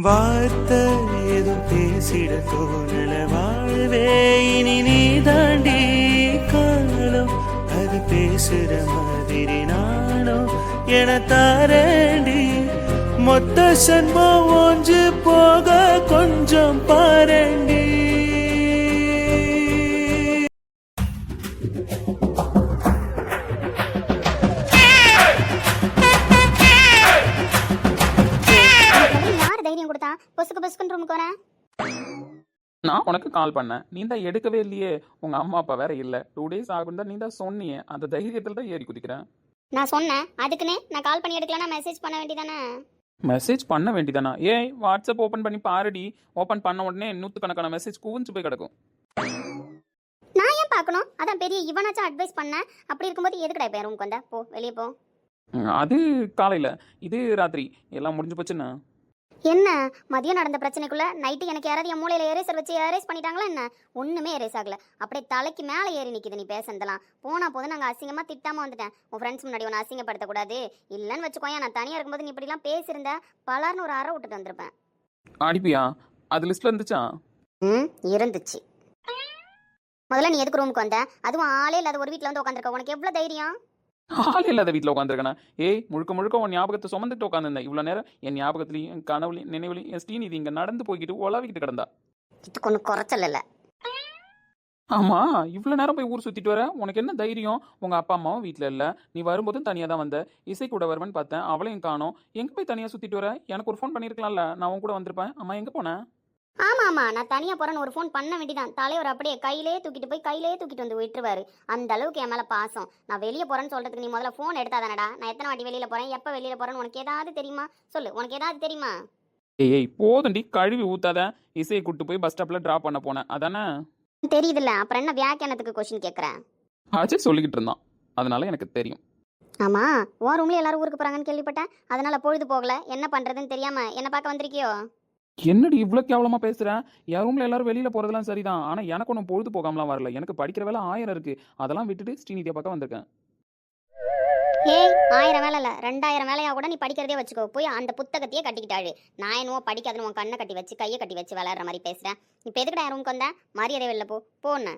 வார்த்தை ஏதும் பேசிட தோணல வாழ்வே இனி நீ தாண்டி காலம் அது பேசுற மாதிரி நானும் என தாரண்டி மொத்த சன்மம் ஒன்று போக கொஞ்சம் பாரண்டி. யார் தைரியம் கொடுத்தா பொசுக்கு பொசுக்குன்னு ரூமுக்கு வரேன்? நான் உனக்கு கால் பண்ணேன், நீ தான் எடுக்கவே இல்லையே. உங்க அம்மா அப்பா வேற இல்ல, 2 days ஆகும் தான் நீ தான் சொன்னியே. அந்த தைரியத்துல தான் ஏறி குதிக்கிறேன். நான் சொன்னேன் அதுக்குன்னு நான் கால் பண்ணி எடுக்கலன்னா மெசேஜ் பண்ண வேண்டியதானே? மெசேஜ் பண்ண வேண்டியதானா? ஏய், வாட்ஸ்அப் ஓப்பன் பண்ணி பாருடி. ஓப்பன் பண்ண உடனே 100கணக்கான மெசேஜ் குவிஞ்சு போய் கிடக்கும். நான் ஏன் பார்க்கணும்? அதான் பெரிய இவனாச்சும் அட்வைஸ் பண்ண. அப்படி இருக்கும்போது எதுக்குடா இப்போ ரூமுக்கு வந்த? போ வெளியே போ. அது காலையில, இது ராத்திரி, எல்லாம் முடிஞ்சு போச்சுன்னா. என்ன மதியம் நடந்த பிரச்சனைக்குள்ள நைட்டு எனக்கு யாராவது என் மூலையில எரேசர் வச்சு எரேஸ் பண்ணிட்டாங்களா என்ன? ஒண்ணுமே எரேஸ் ஆகல, அப்படியே தலைக்கு மேலே ஏறி நிக்குது நீ பேசுனதெல்லாம். போனா போது நாங்கள் அசிங்கமா திட்டாம வந்துட்டேன். உன் ஃப்ரெண்ட்ஸ் முன்னாடி ஒன்று அசிங்கப்படுத்தக்கூடாது இல்லைன்னு வச்சுக்கோயா. நான் தனியாக இருக்கும்போது நீ இப்படிலாம் பேசியிருந்த பலர்னு ஒரு அறை விட்டுட்டு வந்திருப்பேன். அடிப்பியா? அது லிஸ்ட்ல இருந்துச்சா? இருந்துச்சு. முதல்ல நீ எதுக்கு ரூமுக்கு வந்த? அதுவும் ஆளே இல்லாத ஒரு வீட்டில் வந்து உட்காந்துருக்க. உனக்கு எவ்வளோ தைரியம்? ஆள் இல்லாத வீட்டில் உட்காந்துருக்கேனா? ஏய், முழுக்க முழுக்க உன் ஞாபகத்தை சுமந்துட்டு உட்காந்துருந்தேன் இவ்வளோ நேரம். என் ஞாபகத்துலையும் என் கனவுலையும் நினைவுலையும் என் ஸ்ரீநிதி இங்கே நடந்து போய்கிட்டு உலாவிக்கிட்டு கிடந்தா. இதுக்கு ஒன்றும் குறைச்சல் இல்லை. ஆமா, இவ்வளோ நேரம் போய் ஊர் சுற்றிட்டு வர உனக்கு என்ன தைரியம்? உங்கள் அப்பா அம்மாவும் வீட்டில் இல்லை, நீ வரும்போதும் தனியாக தான் வந்த. இசை கூட வருவேன்னு பார்த்தேன், அவளையும் காணோம். எங்கே போய் தனியாக சுற்றிட்டு வர? எனக்கு ஒரு ஃபோன் பண்ணியிருக்கலாம்ல, நான் உன் கூட வந்திருப்பேன். அம்மா எங்கே போனேன்? ஆமா நான் தனியா போறேன்னு ஒரு ஃபோன் பண்ண வேண்டியதான். தலைவர் அப்படியே கையிலே தூக்கிட்டு வந்து விட்டுருவாரு. அந்த அளவுக்கு என் மேல பாசம். நான் வெளியே போறேன்னு சொல்றதுக்கு நீ முதல்ல ஃபோன் எடுத்தாதானடா. நான் எத்தனை வாட்டி வெளியில போறேன், எப்ப வெளியில போறேன்னு உனக்கு ஏதாவது தெரியுமா? சொல்லு, உனக்கு ஏதாவது தெரியுமா? ஏய் போதுண்டி, கழுவி ஊத்தாத. இசையை கூட்டு போய் பஸ் ஸ்டாப்ல டிராப் பண்ண போனேன், அதானே? தெரியுதுல்ல, அப்புறம் என்ன வியாக்கியானத்துக்கு கொஸ்டின் கேட்கறேன்? அஜய் சொல்லிக்கிட்டு இருந்தான், அதனால எனக்கு தெரியும். ஆமா, உன் ரூம்ல எல்லாரும் ஊருக்கு போறாங்கன்னு கேள்விப்பட்டேன். அதனால பொழுது போகல, என்ன பண்றதுன்னு தெரியாம என்ன பார்க்க வந்திருக்கியோ? என்னடி இவ்வளோ கேவலமா பேசுறேன்? என் ரூம்ல எல்லாரும் வெளியில போறதெல்லாம் சரிதான், ஆனா எனக்கு ஒன்றும் பொழுது போகாமலாம் வரல. எனக்கு படிக்கிற வேலை 1000 இருக்கு. அதெல்லாம் விட்டுட்டு ஸ்ரீநிதியை பார்க்க வந்திருக்கேன். ஏய், 1000 வேலை இல்ல 2000 வேலையா கூட நீ படிக்கிறதே வச்சுக்கோ. போய் அந்த புத்தகத்தையே கட்டிக்கிட்டாள். நான் என்னவோ படிக்காதுன்னு உன் கண்ணை கட்டி வச்சு கையை கட்டி வச்சு விளையாடுற மாதிரி பேசுறேன். இப்போ எதுக்குடா என் ரூமுக்கு வந்த? மரியாதை வெளில போன்னு.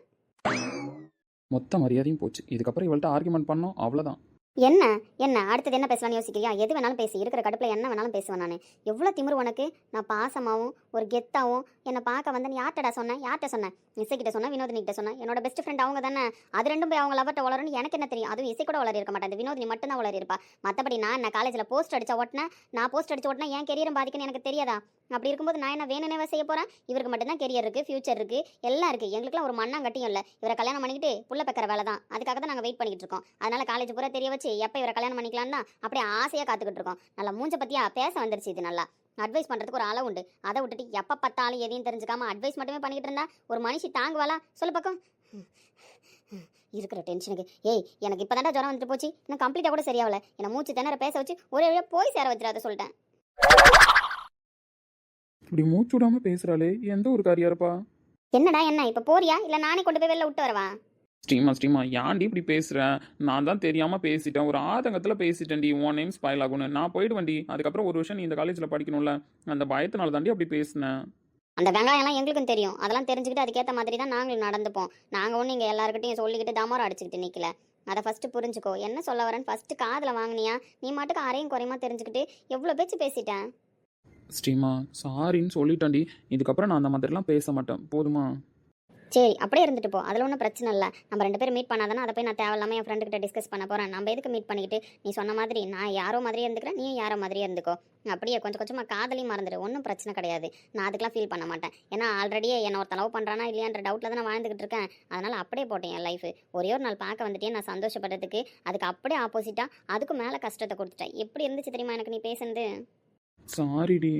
மொத்த மரியாதையும் போச்சு. இதுக்கப்புறம் இவள்கிட்ட ஆர்குமெண்ட் பண்ணோம், அவ்வளோதான். என்ன என்ன அடுத்தது என்ன பேசலாம்னு யோசிக்கிறியா? எது வேணாலும் பேசி, இருக்கிற கடுப்பில் என்ன வேணாலும் பேசுவேன் நான். எவ்வளோ திமிரு உனக்கு? நான் பாசமாகவும் ஒரு கெத்தாகவும் என்னை பார்க்க வந்து நீ யார்கிட்ட சொன்னேன்? இசைக்கிட்ட சொன்னேன், வினோதினிகிட்ட சொன்னேன். என்னோட பெஸ்ட் ஃப்ரெண்ட் அவங்க தானே. அது ரெண்டும் போய் அவங்க லவர்ட்ட வளரும்னு எனக்கு என்ன தெரியும்? அதுவும் இசை கூட வளரி இருக்க மாட்டேன், வினோதினி மட்டும்தான் வளரி இருப்பா. மற்றபடி நான் காலேஜில் போஸ்ட் அடிச்ச ஓட்டினா என் கெரியரும் பாதிக்குன்னு எனக்கு தெரியாதா? அப்படி இருக்கும்போது நான் என்ன வேணுனேவா செய்ய போகிறேன்? இவருக்கு மட்டும்தான் கெரியர் இருக்குது, ஃபியூச்சர் இருக்குது, எல்லாம் இருக்குது. எங்களுக்குலாம் ஒரு மண்ணாங்கட்டியும் இல்லை. இவரை கல்யாணம் பண்ணிக்கிட்டு புள்ள பெக்கிற வேலை தான். அதுக்காக தான் நாங்கள் வெயிட் பண்ணிக்கிட்டு இருக்கோம். அதனால காலேஜ் பூரா தெரிய வச்சு எப்போ இவரை கல்யாணம் பண்ணிக்கலாம் தான் அப்படியே ஆசையாக காத்துக்கிட்டு இருக்கோம். நல்லா மூஞ்ச பற்றியா பேச வந்துருச்சு. இது நல்லா அட்வைஸ் பண்ணுறதுக்கு ஒரு அளவு உண்டு. அதை விட்டுட்டு எப்போ பார்த்தாலும் எதையும் தெரிஞ்சுக்காம அட்வைஸ் மட்டுமே பண்ணிக்கிட்டு இருந்தா ஒரு மனுஷி தாங்குவாளா? சொல்லு பக்கம். இருக்கிற டென்ஷனுக்கு ஏய், எனக்கு இப்போ தாண்டா ஜுரம் வந்துட்டு போச்சு. இன்னும் கம்ப்ளீட்டாக கூட சரியாகல. என்னை மூச்சு திணற பேச வச்சு ஒரே வழியாக போய் சேர வச்சிடாத சொல்லிட்டேன். இப்படி மூச்சு விடாம பேசுறாளே, எந்த ஒரு காரியா இருப்பா? என்னடா என்ன இப்போ போறியா இல்லை நானே கொண்டு போய் வெளில விட்டு வரவா? ஸ்ரீமா ஏன்டி இப்படி பேசுகிறேன்? நான் தான் தெரியாமல் பேசிட்டேன், ஒரு ஆதங்கத்தில் பேசிட்டேன்டி. உன் நேம் ஸ்பாயில் ஆகும்னு. நான் போயிடுவேன்டி. அதுக்கப்புறம் ஒரு வருஷம் நீ இந்த காலேஜில் படிக்கணும்ல, அந்த பயத்தினால தாண்டி அப்படி பேசினேன். அந்த வெங்காயம்லாம் எங்களுக்கும் தெரியும். அதெல்லாம் தெரிஞ்சுக்கிட்டு அதுக்கேற்ற மாதிரி தான் நாங்களும் நடந்துப்போம். நாங்கள் ஒன்று இங்கே எல்லாருக்கிட்டையும் சொல்லிக்கிட்டு தமரம் அடிச்சுக்கிட்டு நிற்கல. அதை ஃபஸ்ட்டு புரிஞ்சுக்கோ. என்ன சொல்ல வரேன்னு ஃபஸ்ட்டு காதில் வாங்கினியா? நீ மாட்டுக்கு அரையும் குறையுமா தெரிஞ்சுக்கிட்டு எவ்வளோ பேச்சு பேசிட்டேன். ஸ்ரீமா சாரின்னு சொல்லிட்டேன்டி. இதுக்கப்புறம் நான் அந்த மாதிரிலாம் பேச மாட்டேன், போதுமா? சரி, அப்படியே இருந்துட்டு போ. அதில் ஒன்றும் பிரச்சனை இல்லை. நம்ம 2 பேரும் மீட் பண்ணாதானே அதை போய் நான் தேவையில்லாமல் என் ஃப்ரெண்டுக்கிட்ட டிஸ்கஸ் பண்ண போகிறேன். நம்ம எதுக்கு மீட் பண்ணிக்கிட்டு? நீ சொன்ன மாதிரி நான் யாரோ மாதிரியே இருந்துக்கிறேன், நீ யாரோ மாதிரியே இருந்துக்கோ. அப்படியே கொஞ்சம் கொஞ்சமாக காதலையும் மறந்துடு. ஒன்றும் பிரச்சனை கிடையாது. நான் அதுக்கெலாம் ஃபீல் பண்ண மாட்டேன். ஏன்னா ஆல்ரெடியே என்னை ஒருத்த லவ் பண்ணுறானா இல்லையான்ற டவுட்டில் தான் நான் வாழ்ந்துக்கிட்டு இருக்கேன். அதனால் அப்படியே போட்டேன் என் லைஃப். ஒரே ஒரு நாள் பார்க்க வந்துட்டே நான் சந்தோஷப்படுறதுக்கு அதுக்கு அப்படியே ஆப்போசிட்டாக அதுக்கு மேலே கஷ்டத்தை கொடுத்துட்டேன். எப்படி இருந்துச்சு தெரியுமா எனக்கு நீ பேசுனது? சாரிடி.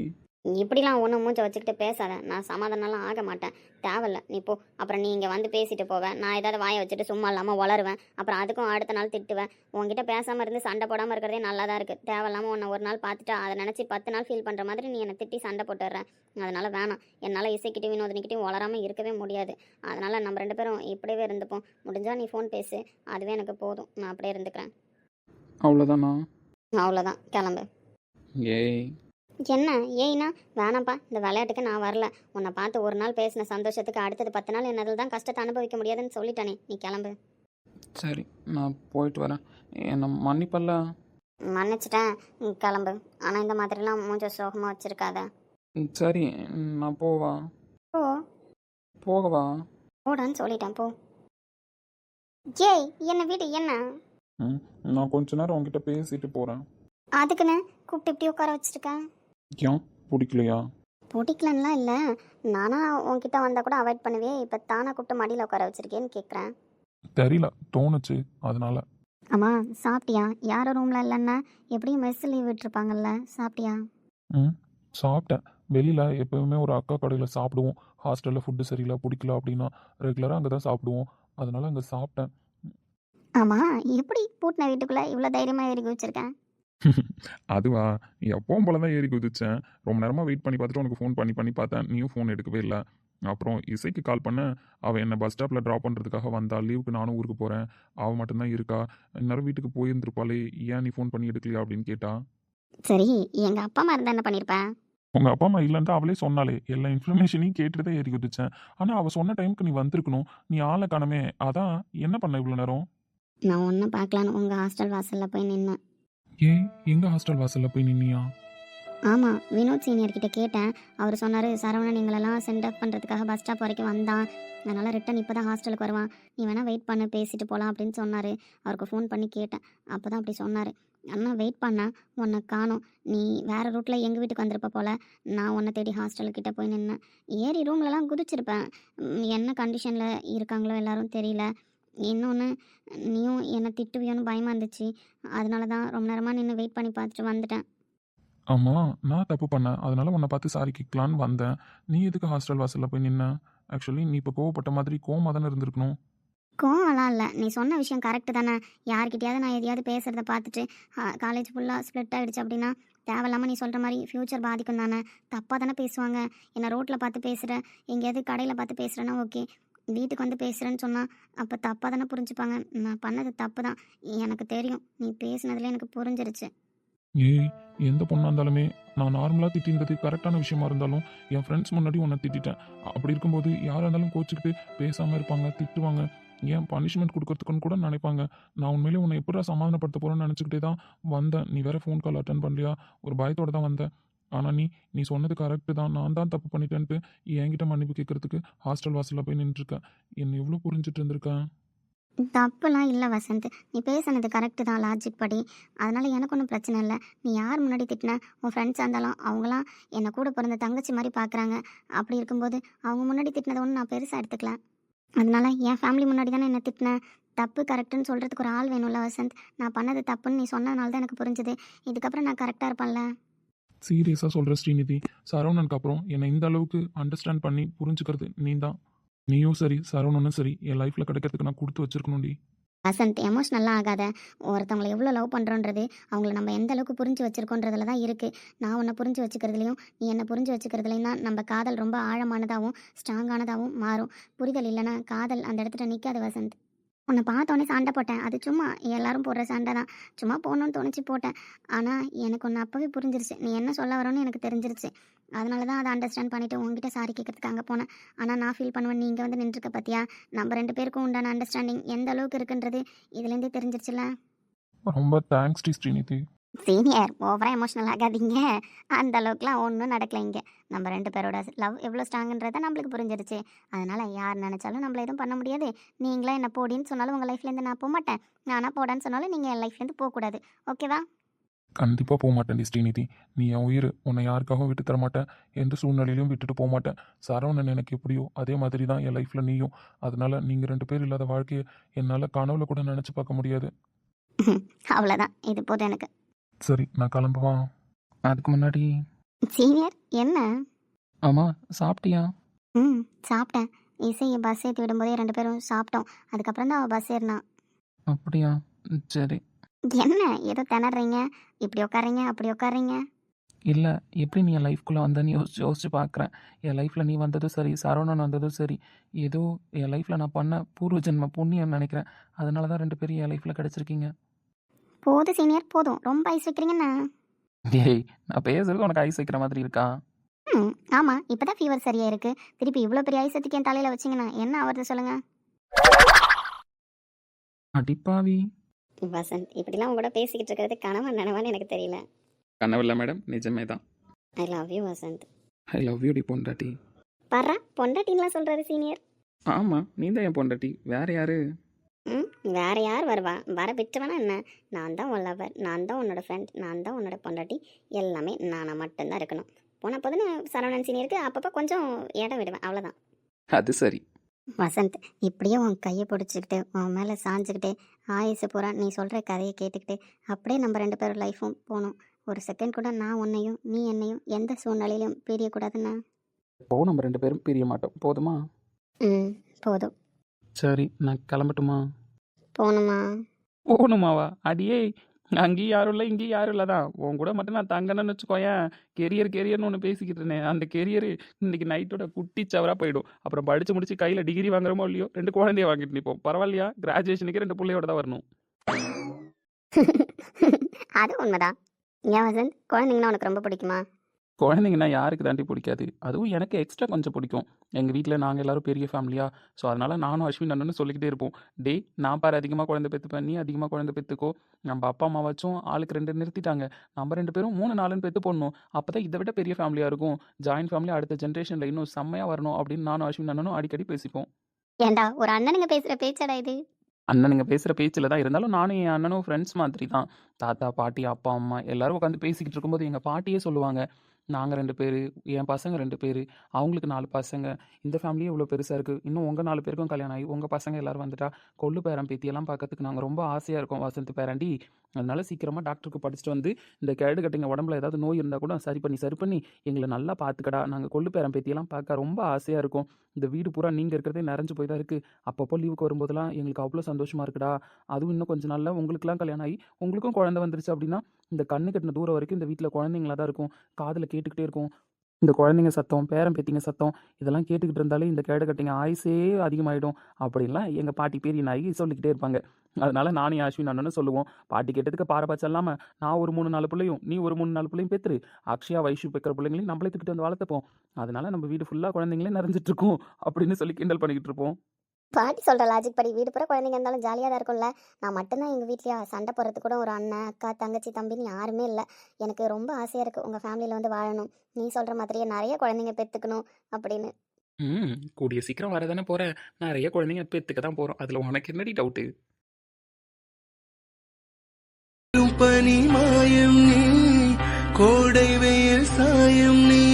இப்படிலாம் ஒன்று மூஞ்ச வச்சுக்கிட்டு பேசாத. நான் சமாதானம்லாம் ஆக மாட்டேன். தேவையில்ல நீ போ. அப்புறம் நீ இங்கே வந்து பேசிட்டு போவேன். நான் ஏதாவது வாயை வச்சுட்டு சும்மா இல்லாமல் வளருவேன். அப்புறம் அதுக்கும் அடுத்த நாள் திட்டுவேன். உங்ககிட்ட பேசாமல் இருந்து சண்டை போடாமல் இருக்கிறதே நல்லா தான் இருக்குது. தேவையில்லாமல் உன்னை ஒரு நாள் பார்த்துட்டு அதை நினச்சி 10 நாள் ஃபீல் பண்ணுற மாதிரி நீ என்னை திட்டி சண்டை போட்டுடுறேன். அதனால் வேணாம். என்னால் இசைக்கிட்டையும் வினோதினிக்கிட்டையும் வளராமல் இருக்கவே முடியாது. அதனால் நம்ம 2 பேரும் இப்படியே இருந்துப்போம். முடிஞ்சால் நீ ஃபோன் பேசு, அதுவே எனக்கு போதும். நான் அப்படியே இருந்துக்கிறேன். அவ்வளோதானா? அவ்வளோதான், கிளம்பு. ஏய் என்ன ஏய்னா வேணாம்ப்பா, இந்த விளையாட்டுக்கு நான் வரல. உன்னை பார்த்து ஒரு நாள் பேசின சந்தோஷத்துக்கு அடுத்தது 10 நாள் என்னதில் தான் கஷ்டத்தை அனுபவிக்க முடியாதுன்னு சொல்லிட்டானே, நீ கிளம்பு. சரி, நான் போயிட்டு வரேன். என்னை மன்னிப்பல்ல. மன்னிச்சிட்டேன், நீ கிளம்பு. ஆனால் இந்த மாதிரிலாம் மூஞ்ச சோகமாக வச்சிருக்காத. சரி, நான் போவா? ஓ போகவா? போடான்னு சொல்லிட்டேன், போ. ஏய் என்ன வீடு என்ன ம், நான் கொஞ்ச நேரம் உங்ககிட்ட பேசிட்டு போகிறேன். அதுக்குன்னு கூப்பிட்டு இப்படி உட்கார வச்சிருக்கேன். ஏன் பிடிக்கலையா? பிடிக்கலன்னுலாம் இல்லை, நானா உன்கிட்ட வந்தால் கூட அவாய்ட் பண்ணுவே, இப்போ தானே கூப்பிட்டு மடியில் உட்கார வச்சிருக்கேன்னு கேட்குறேன். தெரியல, தோணுச்சு, அதனால. அம்மா சாப்பிட்டியா? யாரும் ரூமில் இல்லைன்னா எப்படியும் மெஸ் லீவ் விட்டுருப்பாங்கல்ல, சாப்பிட்டியா? ம், சாப்பிட்டேன். வெளியில் எப்போவுமே ஒரு அக்கா கடையில் சாப்பிடுவோம். ஹாஸ்டலில் ஃபுட்டு சரியில்லை பிடிக்கல அப்படின்னா ரெகுலராக அங்கே தான் சாப்பிடுவோம். அதனால அங்கே சாப்பிட்டேன். ஆமாம், எப்படி பூட்டின வீட்டுக்குள்ளே இவ்வளோ தைரியமாக ஏறி குதிச்சிருக்கேன்? அதுவா, எப்பவும் போல தான் ஏறி குதிச்சேன். ரொம்ப நேரமாக வெயிட் பண்ணி பார்த்துட்டு உனக்கு ஃபோன் பண்ணி பண்ணி பார்த்தேன், நீயும் ஃபோன் எடுக்கவே இல்லை. அப்புறம் இசைக்கு கால் பண்ணேன். அவள் என்னை பஸ் ஸ்டாப்பில் ட்ராப் பண்ணுறதுக்காக வந்தா. லீவுக்கு நானும் ஊருக்கு போகிறேன், அவள் மட்டும்தான் இருக்கா. இந்நேரம் வீட்டுக்கு போயிருந்துருப்பாளே, ஏன் நீ ஃபோன் பண்ணி எடுக்கலையா அப்படின்னு கேட்டா. சரி, எங்கள் அப்பா அம்மா இருந்தால் என்ன பண்ணியிருப்பேன்? உங்கள் அப்பா அம்மா இல்லைன்ட்டு அவளே சொன்னாலே, எல்லா இன்ஃபர்மேஷனையும் கேட்டுட்டு தான் ஏறி குதிச்சேன். ஆனால் அவள் சொன்ன டைமுக்கு நீ வந்திருக்கணும், நீ ஆளை காணமே. அதான் என்ன பண்ண இவ்வளோ நேரம்? நான் ஒன்றும் பார்க்கலான்னு உங்கள் ஹாஸ்டல் வாசலில் போய் நின்னேன். ஏன் எங்கள் ஹாஸ்டல் வாசலில் போய் நின்னியா? ஆமாம், வினோத் சீனியர் கிட்ட கேட்டேன். அவர் சொன்னார், சரவணன் எங்களெல்லாம் சென்ட் அப் பண்ணுறதுக்காக பஸ் ஸ்டாப் வரைக்கும் வந்தான், அதனால் ரிட்டன் இப்போ தான் ஹாஸ்டலுக்கு வருவான், நீ வேணால் வெயிட் பண்ணு பேசிட்டு போகலாம் அப்படின்னு சொன்னார். அவருக்கு ஃபோன் பண்ணி கேட்டேன், அப்போ தான் அப்படி சொன்னார். அண்ணா வெயிட் பண்ணேன், உன்னை காணோம். நீ வேறு ரூட்டில் எங்கள் வீட்டுக்கு வந்திருப்ப போல். நான் உன்னை தேடி ஹாஸ்டல்கிட்ட போய் நின்னேன். ஏறி ரூம்லலாம் குதிச்சிருப்பேன். என்ன கண்டிஷனில் இருக்காங்களோ எல்லாரும் தெரியல. இன்னொன்று, நீயும் என்னை திட்டுவியோன்னு பயமாக இருந்துச்சு, அதனால தான் ரொம்ப நேரமாக நின்று வெயிட் பண்ணி பார்த்துட்டு வந்துட்டேன். ஆமாம், நான் தப்பு பண்ணேன், அதனால உன்னை பார்த்து சாரி கேட்கலான்னு வந்தேன். நீ எதுக்கு ஹாஸ்டல் வாசலில் போய் நின்ன? ஆக்சுவலி நீ இப்போ கோவப்பட்ட மாதிரி கோவமாக தானே இருந்திருக்கணும். கோவம்லாம் இல்லை, நீ சொன்ன விஷயம் கரெக்டு தானே. யார்கிட்டயாவது நான் எதையாவது பேசுகிறத பார்த்துட்டு காலேஜ் ஃபுல்லாக ஸ்ப்ளிட் ஆகிடுச்சு அப்படின்னா தேவையில்லாமல் நீ சொல்கிற மாதிரி ஃப்யூச்சர் பாதிக்கும் தானே. தப்பாக தானே பேசுவாங்க. என்னை ரோட்டில் பார்த்து பேசுகிற, எங்கேயாவது கடையில் பார்த்து பேசுகிறேன்னா ஓகே, வீட்டுக்கு வந்து பேசுகிறேன்னு சொன்னால் அப்போ தப்பாக தானே புரிஞ்சுப்பாங்க. நான் பண்ணது தப்பு தான், எனக்கு தெரியும். நீ பேசுனதுல எனக்கு புரிஞ்சிருச்சு. ஏய், எந்த பொண்ணாக இருந்தாலுமே நான் நார்மலாக திட்டின்றது கரெக்டான விஷயமா இருந்தாலும் என் ஃப்ரெண்ட்ஸ் முன்னாடி உன்னை திட்டிட்டேன். அப்படி இருக்கும்போது யாராக இருந்தாலும் கோச்சிக்கிட்டு பேசாமல் இருப்பாங்க, திட்டுவாங்க, ஏன் பனிஷ்மெண்ட் கொடுக்கறதுக்குன்னு கூட நினைப்பாங்க. நான் உண்மையிலே உன்னை எப்படா சமாதானப்படுத்த போகிறேன்னு நினச்சிக்கிட்டே தான் வந்தேன். நீ வேறு ஃபோன் கால் அட்டன் பண்ணலையா, ஒரு பயத்தோடு தான் வந்தேன். ஆனால் நீ சொன்னது கரெக்டு தான், நான் தான் தப்பு பண்ணிட்டேன்ட்டு என்கிட்ட மன்னிப்பு கேட்கறதுக்கு ஹாஸ்டல் வாசலில் போய் நின்றுருக்கேன். என்னை எவ்வளோ புரிஞ்சுட்டு இருந்திருக்கேன். தப்புலாம் இல்லை வசந்த், நீ பேசுனது கரெக்டு தான் லாஜிக் படி. அதனால் எனக்கு ஒன்றும் பிரச்சனை இல்லை. நீ யார் முன்னாடி திட்டின, உன் ஃப்ரெண்ட்ஸாக இருந்தாலும் அவங்களாம் என்னை கூட பிறந்த தங்கச்சி மாதிரி பார்க்குறாங்க. அப்படி இருக்கும்போது அவங்க முன்னாடி திட்டினதை ஒன்று நான் பெருசாக எடுத்துக்கல. அதனால என் ஃபேமிலி முன்னாடி தானே என்னை திட்டினேன். தப்பு கரெக்டுன்னு சொல்கிறதுக்கு ஒரு ஆள் வேணும்ல வசந்த். நான் பண்ணது தப்புன்னு நீ சொன்னதுனால தான் எனக்கு புரிஞ்சுது. இதுக்கப்புறம் நான் கரெக்டாக இருப்பேன்ல. சீரியஸாக சொல்கிற ஸ்ரீநிதி, சரவணனுக்கு அப்புறம் என்னை இந்த அளவுக்கு அண்டர்ஸ்டாண்ட் பண்ணி புரிஞ்சுக்கிறது நீ தான். நீயும் சரி, சரவணனும் சரி, என் லைஃப்பில் கிடைக்கிறதுக்கு நான் கொடுத்து வச்சிருக்கணும்டி. வசந்த், எமோஷ்னலாக ஆகாத. ஒருத்தவங்களை எவ்வளோ லவ் பண்ணுறோன்றது அவங்கள நம்ம எந்த அளவுக்கு புரிஞ்சு வச்சுருக்கோன்றதுல தான் இருக்குது. நான் உன்னை புரிஞ்சு வச்சுக்கிறதுலையும் நீ என்னை புரிஞ்சு வச்சுக்கிறதுலையும் தான் நம்ம காதல் ரொம்ப ஆழமானதாகவும் ஸ்ட்ராங்கானதாகவும் மாறும். புரிதல் இல்லைன்னா காதல் அந்த இடத்துல நிற்காது வசந்த். உன்னை பார்த்தோன்னே சண்டை போட்டேன், அது சும்மா எல்லாரும் போடுற சண்டை தான். சும்மா போகணுன்னு தோணுச்சு போட்டேன். ஆனால் எனக்கு ஒன்று அப்போவே புரிஞ்சிருச்சு, நீ என்ன சொல்ல வரோன்னு எனக்கு தெரிஞ்சிருச்சு. அதனால தான் அதை அண்டர்ஸ்டாண்ட் பண்ணிவிட்டு உங்ககிட்ட சாரி கேட்கறதுக்கு அங்கே போனேன். ஆனால் நான் ஃபீல் பண்ணுவேன், நீ இங்கே வந்து நின்றுருக்க பார்த்தியா. நம்ம 2 பேருக்கும் உண்டான அண்டர்ஸ்டாண்டிங் எந்த அளவுக்கு இருக்குன்றது இதுலேருந்தே தெரிஞ்சிருச்சுல. ரொம்ப தேங்க்ஸ் டி ஸ்ரீநிதி. சீனியர், ஓவராக எமோஷ்னல் ஆகாதீங்க. அந்த அளவுக்குலாம் ஒன்றும் நடக்கலை இங்கே. நம்ம 2 பேரோட லவ் எவ்வளோ ஸ்ட்ராங்குன்றதை நம்மளுக்கு புரிஞ்சிருச்சு. அதனால் யார் நினச்சாலும் நம்மள எதுவும் பண்ண முடியாது. நீங்களே என்ன போடின்னு சொன்னாலும் உங்கள் லைஃப்லேருந்து நான் போக மாட்டேன். நானாக போடான்னு சொன்னாலும் நீங்கள் என் லைஃப்லேருந்து போகக்கூடாது. ஓகேவா? கண்டிப்பாக போக மாட்டேன் டி ஸ்ரீநிதி. நீ என் உயிர், உன்னை யாருக்காகவும் விட்டு தர மாட்டேன், எந்த சூழ்நிலையிலையும் விட்டுட்டு போக மாட்டேன். சரவணன் எனக்கு எப்படியோ அதே மாதிரி தான் என் லைஃப்பில் நீயும். அதனால நீங்கள் 2 பேர் இல்லாத வாழ்க்கையை என்னால் கனவுல கூட நினச்சி பார்க்க முடியாது. அவ்வளோதான், இது போதும் எனக்கு. சரி, நான் கிளம்புவா? அதுக்கு முன்னாடி சீனியர் என்ன? ஆமாம், சாப்பிட்டியா? சாப்பிட்டேன். இசையை பஸ் ஏற்றி விடும்போதே 2 பேரும் சாப்பிட்டோம். அதுக்கப்புறம் தான் அவள் பஸ் ஏறினான். அப்படியா? சரி. என்ன ஏதோ திணறீங்க, இப்படி உட்காரீங்க அப்படி உட்காரீங்க? இல்லை, எப்படி நீ என் லைஃப்குள்ளே வந்தேன்னு யோசிச்சு பார்க்குறேன். என் லைஃப்பில் நீ வந்ததும் சரி, சரவணன் வந்ததும் சரி, ஏதோ என் லைஃப்பில் நான் பண்ண பூர்வ ஜென்ம புண்ணியம் நினைக்கிறேன். அதனால தான் 2 பேரும் என் லைஃப்பில் கிடச்சிருக்கீங்க. போதும் சீனியர், போதும். ரொம்ப ஐஸ் வைக்கிறீங்கண்ணா. டேய், நான் பேசுறது உனக்கு ஐஸ் வைக்கிற மாதிரி இருக்கா? ம் ஆமாம், இப்போ தான் ஃபீவர் சரியாக இருக்குது. திருப்பி இவ்வளோ பெரிய ஐசத்துக்கு என் தலையில் வச்சிங்கன்னா என்ன ஆகுறது சொல்லுங்கள்? அடிப்பாவி! வசந்த், இப்படிலாம் உங்க கூட பேசிக்கிட்டு இருக்கிறது கனவா நனவான்னு எனக்கு தெரியல. கனவில்ல மேடம், நிஜமே தான். I love you Vasanth. I love you டி பொண்டாட்டி. பர்றா, பொண்டாட்டின்லாம் சொல்கிறாரு சீனியர். ஆமாம், நீ தான் என் பொண்டாட்டி. வேற யாரு? ம் வேற யார் வருவா? வர விட்டுவேனா என்ன? நான் தான் உன் லவர், நான் தான் உன்னோட ஃப்ரெண்ட், நான் தான் உன்னோட பொண்டாட்டி. எல்லாமே நானாக மட்டும்தான் இருக்கணும். போன போதுன்னு சரவணன் சீனியருக்கு அப்பப்போ கொஞ்சம் இடம் விடுவேன், அவ்வளோதான். அது சரி. வசந்த், இப்படியே உன் கையை பிடிச்சிக்கிட்டு உன் மேலே சாஞ்சுக்கிட்டு ஆயுசு பூரா நீ சொல்கிற கதையை கேட்டுக்கிட்டு அப்படியே நம்ம 2 பேரும் லைஃப்பும் போகணும். ஒரு செகண்ட் கூட நான் உன்னையும் நீ என்னையும் எந்த சூழ்நிலையிலும் பிரியக்கூடாதுண்ணா. இப்போ நம்ம 2 பேரும் பிரிய மாட்டோம். போதுமா? ம் போதும். சரி, நான் கிளம்பட்டுமா? போகணுமா? போகணுமாவா? அடியே, அங்கேயும் யாரும் இல்லை, இங்கேயும் யாரும் இல்லை தான். உன் கூட மட்டும் நான் தங்கணும்னு வச்சுக்கோயேன். கெரியர்னு ஒன்று பேசிக்கிட்டு இருந்தேன். அந்த கெரியர் இன்னைக்கு நைட்டோட குட்டி சவராக போயிடும். அப்புறம் படித்து முடிச்சு கையில் டிகிரி வாங்குறோமோ இல்லையோ 2 குழந்தைய வாங்கிட்டு நிற்போம். பரவாயில்லையா? கிராஜுவேஷனுக்கு 2 பிள்ளையோட தான் வரணும். அது உண்மைதான். ஏன் வசந்த், குழந்தைங்கன்னா உனக்கு ரொம்ப பிடிக்குமா? குழந்தைங்கன்னா யாருக்கு தாண்டி பிடிக்காது? அதுவும் எனக்கு எக்ஸ்ட்ரா கொஞ்சம் பிடிக்கும். எங்கள் வீட்டில் நாங்கள் எல்லாரும் பெரிய ஃபேமிலியா. ஸோ அதனால் நானும் அஸ்வின் அண்ணனும் சொல்லிக்கிட்டே இருப்போம். டேய், நான் பாரு அதிகமாக குழந்தை பெற்றுப்பேன், நீ அதிகமாக குழந்தை பெற்றுக்கோ. நம்ம அப்பா அம்மாவாச்சும் ஆளுக்கு 2 நிறுத்திட்டாங்க. நம்ம 2 பேரும் 3 4ன்னு பெற்று போடணும். அப்போ தான் இதை விட பெரிய ஃபேமிலியாக இருக்கும். ஜாயின்ட் ஃபேமிலி அடுத்த ஜென்ரேஷனில் இன்னும் செம்மையாக வரணும் அப்படின்னு நானும் அஸ்வின் அண்ணனும் அடிக்கடி பேசிப்போம். ஏண்டா, ஒரு அண்ணனுங்க பேசுகிற பேச்சாடா இது? அண்ணனுங்க பேசுகிற பேச்சில் தான் இருந்தாலும் நானும் என் அண்ணனும் ஃப்ரெண்ட்ஸ் மாதிரி தான். தாத்தா பாட்டி அப்பா அம்மா எல்லாரும் உட்காந்து பேசிக்கிட்டு இருக்கும்போது எங்கள் பாட்டியே சொல்லுவாங்க, நாங்கள் 2 பேர், என் பசங்க 2 பேர், அவங்களுக்கு 4 பசங்க, இந்த ஃபேமிலியே இவ்வளோ பெருசாக இருக்குது, இன்னும் உங்கள் 4 பேருக்கும் கல்யாணம் ஆகி உங்கள் பசங்க எல்லோரும் வந்துட்டா கொள்ளு பேரன் பேத்தியெல்லாம் பார்க்கறதுக்கு நாங்கள் ரொம்ப ஆசையாக இருக்கோம் வசந்த் பேராண்டி. அதனால சீக்கிரமாக டாக்டருக்கு படிச்சுட்டு வந்து இந்த கேடு கட்டிங்க உடம்புல ஏதாவது நோய் இருந்தால் கூட சரி பண்ணி எங்களை நல்லா பார்த்துக்கடா. நாங்கள் கொள்ளு பேரன் பேத்தியெல்லாம் பார்க்க ரொம்ப ஆசையாக இருக்கும். இந்த வீடு பூரா நீங்கள் இருக்கிறதே நிறைஞ்சு போய் தான் இருக்குது. அப்பப்போ லீவுக்கு வரும்போதெல்லாம் எங்களுக்கு அவ்வளோ சந்தோஷமாக இருக்குடா. அதுவும் இன்னும் கொஞ்சம் நாளில் உங்களுக்குலாம் கல்யாணம் ஆகி உங்களுக்கும் குழந்தை வந்துருச்சு அப்படின்னா இந்த கண்ணு கட்டின தூரம் வரைக்கும் இந்த வீட்டில் குழந்தைங்களா தான் இருக்கும். காதில் கேட்டுக்கிட்டே இருக்கும் இந்த குழந்தைங்க சத்தம், பேரன் பேத்திங்க சத்தம். இதெல்லாம் கேட்டுக்கிட்டு இருந்தாலே இந்த கேடு கட்டிங்க ஆயுசே அதிகமாகிடும் அப்படின்லாம் எங்கள் பாட்டி பெரிய நாயகி சொல்லிக்கிட்டே இருப்பாங்க. அதனால நானும் அஸ்வின் அண்ணனும் சொல்லுவோம், பாட்டி கேட்டதுக்கு பாரபட்சம் இல்லாமல் நான் ஒரு 3 4 பிள்ளையும் நீ ஒரு 3 4 பிள்ளையும் பெற்று அக்ஷயா வைஷு பெக்கிற பிள்ளைங்களையும் நம்மளே தூக்கிட்டு வந்து வளர்த்துப்போம். அதனால நம்ம வீடு ஃபுல்லாக குழந்தைங்களே நிறைஞ்சிட்டு இருக்கும் அப்படின்னு சொல்லி கிண்டல் பண்ணிக்கிட்டு இருப்போம். பாட்டி சொல்கிற லாஜிக் படி வீடு பூரா குழந்தைங்க இருந்தாலும் ஜாலியாக தான் இருக்கும்ல. நான் மட்டும்தான் எங்கள் வீட்லையா சண்டை போடுறதுக்கு கூட ஒரு அண்ணன் அக்கா தங்கச்சி தம்பின்னு யாருமே இல்லை. எனக்கு ரொம்ப ஆசையாக இருக்குது உங்கள் ஃபேமிலியில் வந்து வாழணும், நீ சொல்கிற மாதிரியே நிறைய குழந்தைங்க பெற்றுக்கணும் அப்படின்னு. கூடிய சீக்கிரம் வரதானே போகிற, நிறைய குழந்தைங்க பெற்றுக்க தான் போகிறோம். அதில் உனக்கு என்னடி டவுட்டு? பனி மாயம் நீ, கோடை வெயில் சாயம் நீ,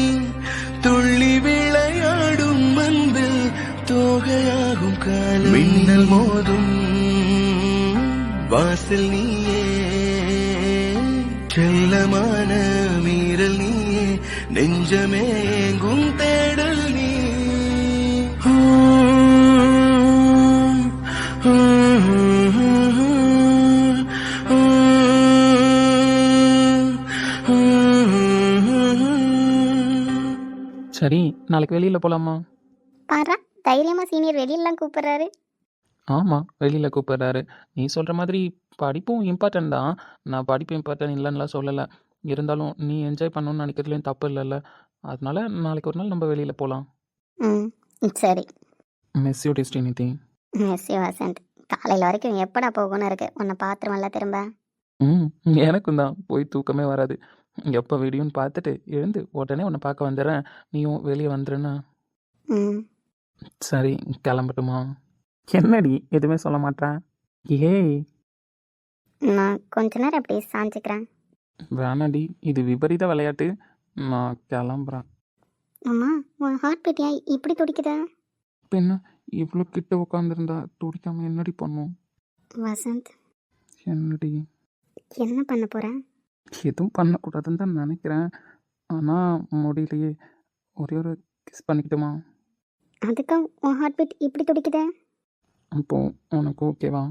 துள்ளி விளையாடும் அன்பில் தோகையாகும் காலம், மின்னல் மோதும் வாசல் நீயே, செல்லமான மீறல் நீயே, நெஞ்சமே எங்கும் தேடல் நீ. சரி, நாளைக்கு வெளியில் போகலாமா? பாரா, தைரியமாக சீனியர் வெளியிலலாம் கூப்பிட்றாரு. ஆமாம், வெளியில் கூப்பிட்றாரு. நீ சொல்கிற மாதிரி படிப்பும் இம்பார்ட்டன்ட் தான். நான் படிப்பு இம்பார்ட்டன்ட் இல்லைன்னுலாம் சொல்லலை. இருந்தாலும் நீ என்ஜாய் பண்ணணும்னு நினைக்கிறதுலையும் தப்பு இல்லைல்ல. அதனால நாளைக்கு ஒரு நாள் நம்ம வெளியில் போகலாம். ம் சரி. Miss you taste anything. Miss you Vasanth. காலையில் வரைக்கும் எப்படா போகணும்னு இருக்கு, உன்னை பார்த்துருவல்ல திரும்ப. எனக்கும் தான் போய் தூக்கமே வராது. எப்போ வீடியோன்னு பார்த்துட்டு எழுந்து உடனே உன்னை பார்க்க வந்துடுறேன். நீயும் வெளியே வந்துடுன்னு. ம் சரி, கிளம்பட்டுமா? என்னடி எதுவுமே சொல்ல மாட்டேன்? ஏய், நான் கொஞ்ச நேரம் அப்படியே சாஞ்சிக்கிறேன். வேணாடி, இது விபரீத விளையாட்டு. நான் கிளம்புறேன். அம்மா, உன் ஹார்ட் பீட் ஏன் இப்படி துடிக்குதா? பின்ன இவ்வளோ கிட்ட உட்காந்துருந்தா துடிக்காம என்னடி பண்ணும்? வசந்த், என்னடி? என்ன பண்ண போகிறேன்? எதுவும் பண்ணக்கூடாதுன்னு தான் நினைக்கிறேன். ஆனால் முடியலையே. ஒரே ஒரு கிஸ் பண்ணிக்கிட்டுமா? அதுக்கு உன் ஹார்ட் பீட் இப்படி துடிக்குதே? அப்போ உனக்கு ஓகேவா?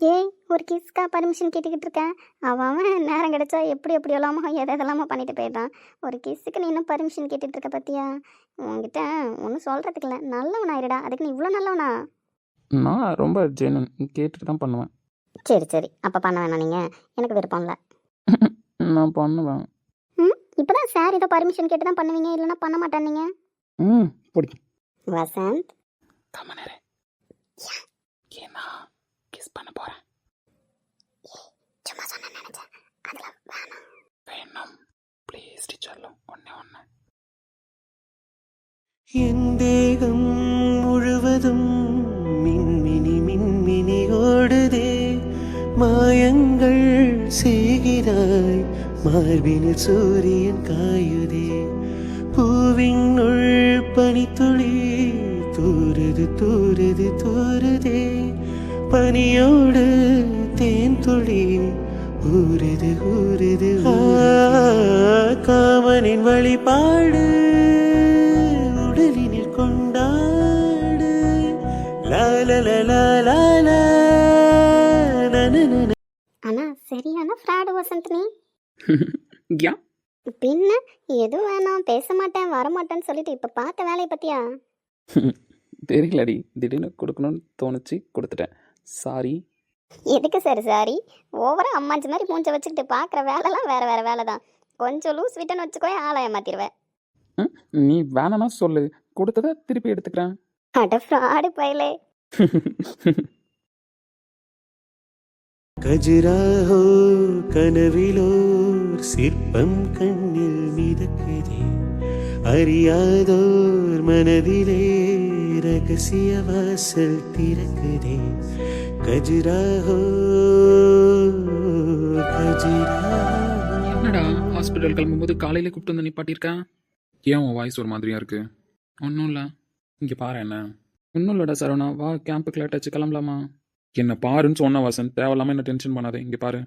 ஏய், ஒரு கிஸ்க்கா பர்மிஷன் கேட்டுக்கிட்டு இருக்கேன். அவன் நேரம் கிடைச்சா எப்படி எல்லாமோ எதெல்லாமோ பண்ணிட்டு போயிட்டான். ஒரு கிஸ்ஸுக்கு நீ இன்னும் பர்மிஷன் கேட்டுட்டு இருக்க பத்தியா? உங்ககிட்ட ஒன்றும் சொல்கிறதுக்கு இல்லை, நல்லவனாயிருடா. அதுக்கு நீ இவ்வளோ நல்லவனா? நான் ரொம்ப ஜெனுன், கேட்டுட்டு தான் பண்ணுவேன். சரி அப்போ பண்ண வேணாம், நீங்கள் எனக்கு விருப்பம் இல்லை. நான் பண்ணுவேன். இப்போதான் சார் ஏதோ பர்மிஷன் கேட்டு தான் பண்ணுவீங்க, இல்லைன்னா பண்ண மாட்டேன்னீங்க. ம் பிடிக்கும். வசந்த், கமனரே ஏன்னா கிஸ் பண்ண போகிறேன். சும்மா சொன்ன நினைச்சேன், அதெல்லாம் வேணாம். வேணும் ப்ளீஸ் டீச்சர்லும் ஒன்று என் தேகம் முழுவதும் மின்மினி மின்மினி ஓடுதே, மாயங்கள் செய்கிறாய், மார்பினில் சூரியன் காயுதே, பூவினுள் பனித்துளி தூறுது தூறுது தூறுதே, பனியோடு தேன் துளி ஊறுது ஊறுது காமனின் வழிபாடு உடலினில் கொண்டாடு லாலலலாலா. ஆனா சரியான ஃப்ராடு வசந்த் நீ. யா பின்ன எதுவும் வேணாம், பேச மாட்டேன் வரமாட்டேன்னு சொல்லிட்டு இப்போ பார்த்த வேலையை பத்தியா? தெரியலடி, திடீர்னு கொடுக்கணும்னு தோணுச்சு, கொடுத்துட்டேன். சாரி. எதுக்கு சார் சாரி? ஓவரா அம்மாஞ்சி மாதிரி மூஞ்ச வச்சுக்கிட்டு பார்க்குற வேலைலாம் வேற வேற வேலை தான். கொஞ்சம் லூஸ் விட்டுன்னு வச்சுக்கோ, ஆளை ஏமாத்திடுவேன். நீ வேணாம்னா சொல்லு, கொடுத்ததை திருப்பி எடுத்துக்கிறேன். அட ஃப்ராடு பையலே. கஜிராஹோ கனவிலோர் சிற்பம் கண்ணில் மிதக்குதே, அறியாதோர் மனதிலே ரகசிய வாசல் திறக்குதே, கஜிராஹோ கஜிராஹோ. என்னடா ஹாஸ்பிட்டல் கிளம்பும்போது காலையில கூப்பிட்டு வந்து நிப்பாட்டியிருக்கேன்? ஏன் உன் வாய்ஸ் ஒரு மாதிரியா இருக்கு? ஒன்றும் இல்லை, இங்கே பாரு. என்ன ஒன்றும் இல்லைடா சரவணா, வா கேம்புக்கு லேட்டாச்சு, கிளம்பலாமா? என்ன பாருன்னு சொன்ன வசந்த், தேவையில்லாமல் என்ன டென்ஷன் பண்ணாதே. இங்கே பாரு,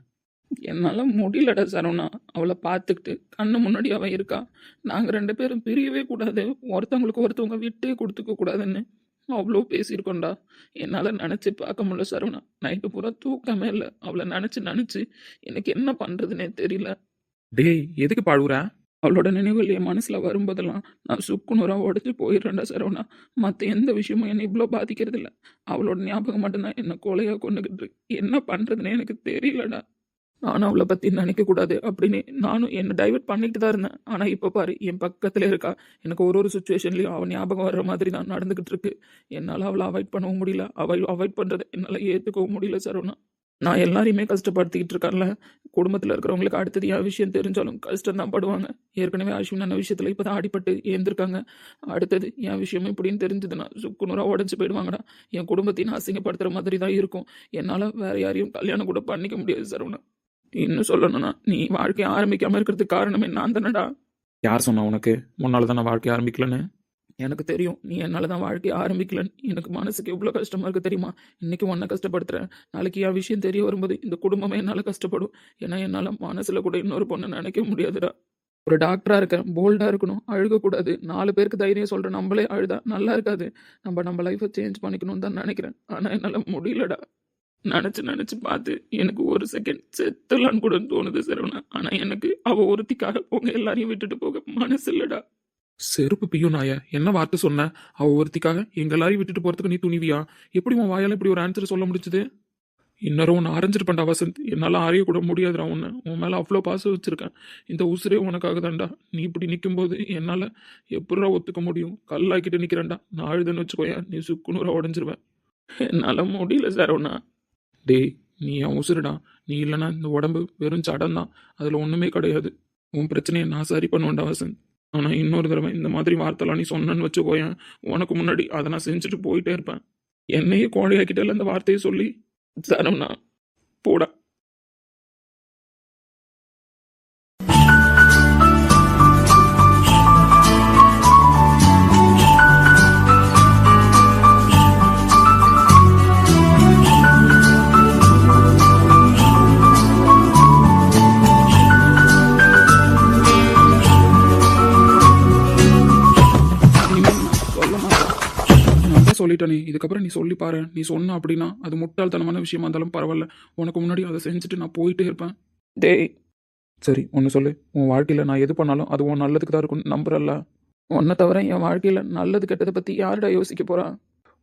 என்னால் முடியலடா சரவணா. அவளை பார்த்துக்கிட்டு கண்ணு முன்னாடி அவன் இருக்கா. நாங்கள் 2 பேரும் பிரியவே கூடாது, ஒருத்தவங்களுக்கு ஒருத்தவங்க விட்டே கொடுத்துக்க கூடாதுன்னு அவ்வளோ பேசியிருக்கோண்டா. என்னால் நினச்சி பார்க்க முடியல சரவணா. நைட்டு பூரா தூக்கமே இல்லை. அவளை நினச்சி எனக்கு என்ன பண்ணுறதுனே தெரியல. டேய் எதுக்கு பாடுற? அவளோட நினைவுகள் என் மனசில் வரும்போதெல்லாம் நான் சுக்குநூறாக உடச்சி போயிடுறேன்டா சரவணா. மற்ற எந்த விஷயமும் என்னை இவ்வளோ பாதிக்கிறது இல்லை. அவளோட ஞாபகம் மட்டும்தான் என்னை கொலையாக கொண்டுக்கிட்டு இருக்கு. என்ன பண்ணுறதுனே எனக்கு தெரியலடா. நானும் அவளை பற்றி நினைக்கக்கூடாது அப்படின்னு நானும் என்னை டைவர்ட் பண்ணிட்டு தான் இருந்தேன். ஆனால் இப்போ பாரு, என் பக்கத்தில் இருக்கா. எனக்கு ஒரு சுச்சுவேஷன்லையும் அவன் ஞாபகம் வர்ற மாதிரி தான் நடந்துக்கிட்டு இருக்கு. என்னால் அவளை அவாய்ட் பண்ணவும் முடியல, அவாய்ட் பண்ணுறதை என்னால் ஏற்றுக்கவும் முடியல சரவணா. நான் எல்லாரையுமே கஷ்டப்படுத்திக்கிட்டு இருக்கேன்ல. குடும்பத்தில் இருக்கிறவங்களுக்கு அடுத்தது என் விஷயம் தெரிஞ்சாலும் கஷ்டம் தான் படுவாங்க. ஏற்கனவே அஸ்வின் அண்ணன் விஷயத்தில் இப்போ தான் அடிபட்டு ஏந்திருக்காங்க. அடுத்தது என் விஷயமும் இப்படின்னு தெரிஞ்சதுன்னா சுக்குநூறாக உடஞ்சி போயிடுவாங்கடா. என் குடும்பத்தையும் அசிங்கப்படுத்துகிற மாதிரி தான் இருக்கும். என்னால் வேறு யாரையும் கல்யாணம் கூட பண்ணிக்க முடியாது சரவணா. இன்னும் சொல்லணும்னா, நீ வாழ்க்கையை ஆரம்பிக்காமல் இருக்கிறதுக்கு காரணமே நான் தானடா. யார் சொன்னா உனக்கு முன்னால் தான் நான் வாழ்க்கையை ஆரம்பிக்கலன்னு? எனக்கு தெரியும் நீ என்னால் தான் வாழ்க்கையை ஆரம்பிக்கலன்னு. எனக்கு மனசுக்கு எவ்வளோ கஷ்டமாக இருக்குது தெரியுமா? இன்றைக்கி உன்னை கஷ்டப்படுத்துகிறேன், நாளைக்கு என் விஷயம் தெரிய வரும்போது இந்த குடும்பமே என்னால் கஷ்டப்படும். ஏன்னா என்னால் மனசில் கூட இன்னொரு பொண்ணை நினைக்க முடியாதுடா. ஒரு டாக்டராக இருக்கேன், போல்டாக இருக்கணும், அழுகக்கூடாது. 4 பேருக்கு தைரியம் சொல்கிறேன், நம்மளே அழுதா நல்லா இருக்காது. நம்ம லைஃப்பை சேஞ்ச் பண்ணிக்கணும்னு தான் நினைக்கிறேன். ஆனால் என்னால் முடியலடா. நினச்சி பார்த்து எனக்கு ஒரு செகண்ட் செத்துலான்னு கூட தோணுது சரவணா. ஆனால் எனக்கு அவள் ஒருத்திக்காக போங்க எல்லாரையும் விட்டுட்டு போக மனசு இல்லைடா. செருப்பு பியும் நாய, என்ன வார்த்தை சொன்ன? அவள் ஒருத்திக்காக எங்க எல்லாரையும் விட்டுட்டு போறதுக்கு நீ துணிவியா? எப்படி உன் வாயால இப்படி ஒரு ஆன்சர் சொல்ல முடிச்சுது? இன்னரும் உன்னை அரைஞ்சிருப்பேன்டா வசந்த். என்னால் அறைய கூட முடியாதுடா உன்னை. உன் மேலே அவ்வளோ பாசம் வச்சிருக்கேன். இந்த உசுரே உனக்காக தான்டா. நீ இப்படி நிற்கும்போது என்னால் எப்படா ஒத்துக்க முடியும்? கல்லாக்கிட்டு நிற்கிறேன்டா. நான் அழுதுன்னு வச்சுக்கோயேன், நீ சுக்குநூறாக உடஞ்சிருவேன். என்னால் முடியல சரவணா. டேய் நீ என் உசுருடா. நீ இல்லைன்னா இந்த உடம்பு வெறும் சடம் தான், அதில் ஒன்றுமே கிடையாது. உன் பிரச்சனையை நான் சரி பண்ணுவேன்டா வசந்த். ஆனால் இன்னொரு தடவை இந்த மாதிரி வார்த்தைலாம் நீ சொன்னன்னு வச்சுக்கோயேன், உனக்கு முன்னாடி அதை நான் செஞ்சுட்டு போயிட்டே இருப்பேன். என்னையே கோழையாக்கிட்டல அந்த வார்த்தையை சொல்லி. சரவணா போடா. சொல்லிட்டேனே, இதுக்கப்புறம் நீ சொல்லி பாரு. நீ சொன்ன அப்படின்னா அது முட்டாள்தனமான விஷயமா இருந்தாலும் பரவாயில்ல, உனக்கு முன்னாடி அதை செஞ்சுட்டு நான் போயிட்டே இருப்பேன். டேய் சரி ஒன்று சொல்லு, உன் வாழ்க்கையில் நான் எது பண்ணாலும் அது உன் நல்லதுக்கு தான் இருக்கும்னு நம்புறல்ல? உன்னை தவிர என் வாழ்க்கையில் நல்லது கெட்டதை பற்றி யாருடா யோசிக்க போகிறா?